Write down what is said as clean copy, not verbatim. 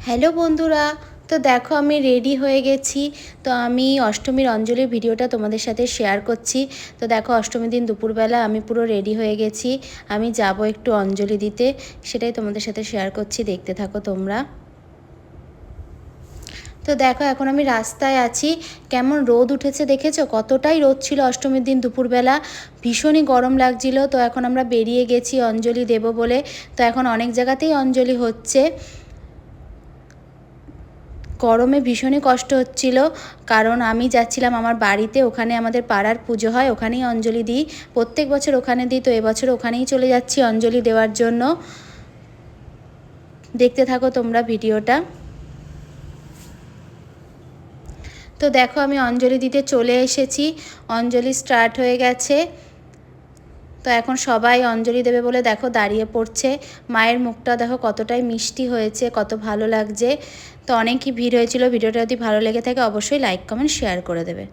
Hello বন্ধুরা, তো দেখো আমি রেডি হয়ে গেছি। তো আমি অষ্টমীর অঞ্জলির ভিডিওটা তোমাদের সাথে শেয়ার করছি। তো দেখো অষ্টমীর দিন দুপুরবেলা আমি পুরো রেডি হয়ে গেছি। আমি যাব একটু অঞ্জলি দিতে, সেটাই তোমাদের সাথে শেয়ার করছি, দেখতে থাকো তোমরা। তো দেখো এখন আমি রাস্তায় আছি। কেমন রোদ উঠেছে দেখেছো? কতটাই রোদ ছিল অষ্টমীর দিন দুপুরবেলা, ভীষণই গরম লাগছিল। তো এখন আমরা বেরিয়ে গেছি অঞ্জলি দেব বলে। তো এখন অনেক জায়গাতেই অঞ্জলি হচ্ছে। গরমে ভীষণই কষ্ট হচ্ছিল, কারণ আমি যাচ্ছিলাম আমার বাড়িতে, ওখানে আমাদের পাড়ার পুজো হয়, ওখানেই অঞ্জলি দিই। প্রত্যেক বছর ওখানে দিই, তো এবছর ওখানেই চলে যাচ্ছি অঞ্জলি দেওয়ার জন্য। দেখতে থাকো তোমরা ভিডিওটা। তো দেখো আমি অঞ্জলি দিতে চলে এসেছি, অঞ্জলি স্টার্ট হয়ে গেছে। তো এখন সবাই অঞ্জলি দেবে বলে দেখো দাঁড়িয়ে পড়ছে। মায়ের মুখটা দেখো কতটাই মিষ্টি হয়েছে, কত ভালো লাগছে। তো অনেকই ভিড় হয়েছিল। ভিডিওটা যদি ভালো লেগে থাকে অবশ্যই লাইক কমেন্ট শেয়ার করে দেবে।